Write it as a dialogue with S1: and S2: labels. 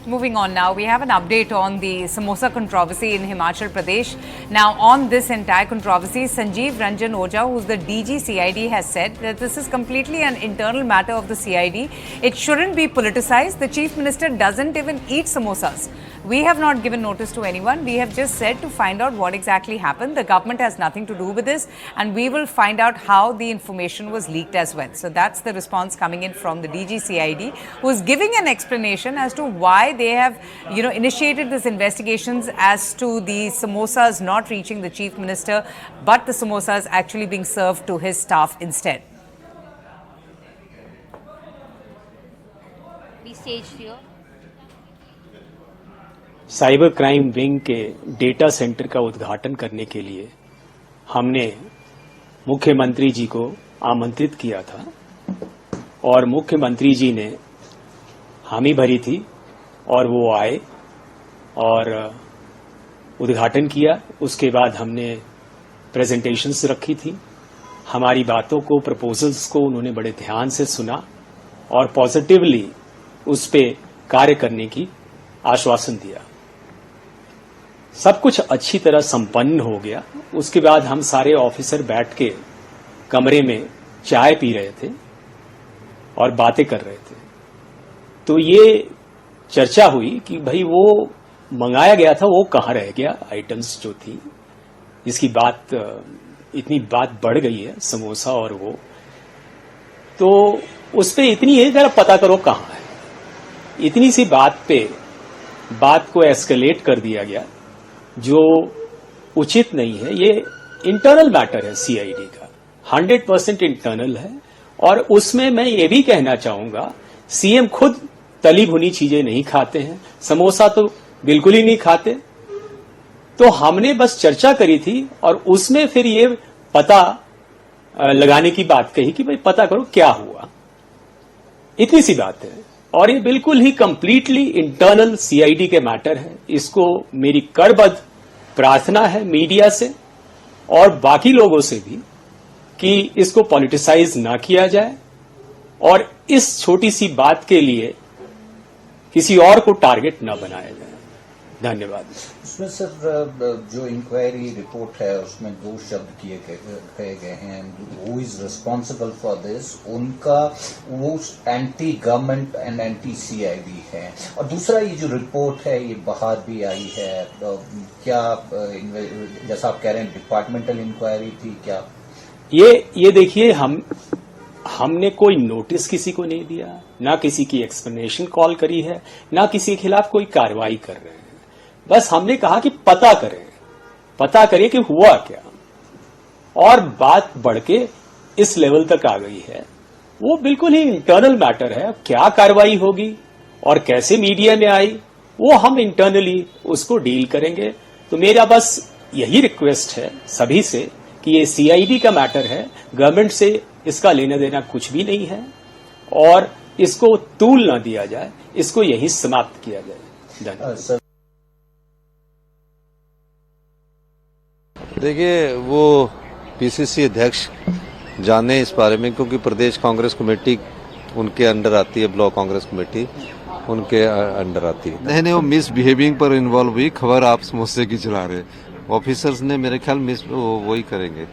S1: Moving on now, we have an update on the samosa controversy in Himachal Pradesh. Now, on this entire controversy, Sanjeev Ranjan Ojha, who's the DG CID, has said that this is completely an internal matter of the CID. It shouldn't be politicized. The Chief Minister doesn't even eat samosas. We have not given notice to anyone. We have just said to find out what exactly happened. The government has nothing to do with this, and we will find out how the information was leaked as well. So that's the response coming in from the DG CID, who is giving an explanation as to why they have, initiated this investigations as to the samosas not reaching the Chief Minister, but the samosas actually being served to his staff instead.
S2: Be staged here.
S3: Cyber crime wing के data centre का उद्घाटन करने के लिए हमने मुख्यमंत्री जी को आमंत्रित किया था और मुख्यमंत्री जी ने हामी भरी थी और वो आए और उद्घाटन किया। उसके बाद हमने प्रेजेंटेशंस रखी थी। हमारी बातों को, प्रपोजल्स को उन्होंने बड़े ध्यान से सुना और पॉजिटिवली उस पे कार्य करने की आश्वासन दिया। सब कुछ अच्छी तरह संपन्न हो गया। उसके बाद हम सारे ऑफिसर बैठ के कमरे में चाय पी रहे थे और बातें कर रहे थे। तो ये चर्चा हुई कि भाई वो मंगाया गया था वो कहाँ रह गया, आइटम्स जो थी, इसकी बात इतनी बात बढ़ गई है, समोसा और वो, तो उस पे इतनी है जरा पता करो कहाँ है। इतनी सी बात पे बात को एस्केलेट कर दिया गया, जो उचित नहीं है। ये इंटरनल मैटर है सीआईडी का, 100% इंटरनल है। और उसमें मैं ये भी कहना चाहूंगा, सीएम खुद तली भुनी चीजें नहीं खाते हैं, समोसा तो बिल्कुल ही नहीं खाते। तो हमने बस चर्चा करी थी और उसमें फिर ये पता लगाने की बात कही कि भाई पता करो क्या हुआ। इतनी सी बात है और ये बिल्कुल ही कंप्लीटली इंटरनल सीआईडी के मैटर है। इसको मेरी करबद्ध प्रार्थना है मीडिया से और बाकी लोगों से भी कि इसको पॉलिटिसाइज ना किया जाए और इस छोटी सी बात के लिए किसी और को टारगेट ना बनाया जाए। धन्यवाद।
S4: इसमें सर जो इंक्वायरी रिपोर्ट है उसमें दो शब्द कहे गए हैं, who is responsible for this, उनका वो anti government and anti CID है। और दूसरा ये जो रिपोर्ट है ये बाहर भी आई है, क्या जैसा आप कह रहे हैं डिपार्टमेंटल इंक्वायरी थी क्या?
S3: ये देखिए, हमने कोई नोटिस किसी को नहीं दिया, ना किसी की एक्सप्लेनेशन कॉल करी है, ना किसी के खिलाफ कोई कार्रवाई कर रहे हैं। बस हमने कहा कि पता करें कि हुआ क्या। और बात बढ़ के इस लेवल तक आ गई है, वो बिल्कुल ही इंटरनल मैटर है। क्या कार्रवाई होगी और कैसे मीडिया में आई, वो हम इंटरनली उसको डील करेंगे। तो मेरा बस यही रिक्वेस्ट है सभी से कि ये सीआईडी का मैटर है, गवर्नमेंट से इसका लेना देना कुछ भी नहीं है और इसको तूल ना दिया जाए, इसको यही समाप्त किया जाए। धन्यवाद।
S5: देखिए, वो पीसीसी अध्यक्ष जाने इस बारे में, क्योंकि प्रदेश कांग्रेस कमेटी उनके अंडर आती है, ब्लॉक कांग्रेस कमेटी उनके अंडर आती है। नहीं, वो मिस बिहेविंग पर इन्वॉल्व हुई। खबर आप समोसे की चला रहे, ऑफिसर्स ने मेरे ख्याल मिस वही करेंगे।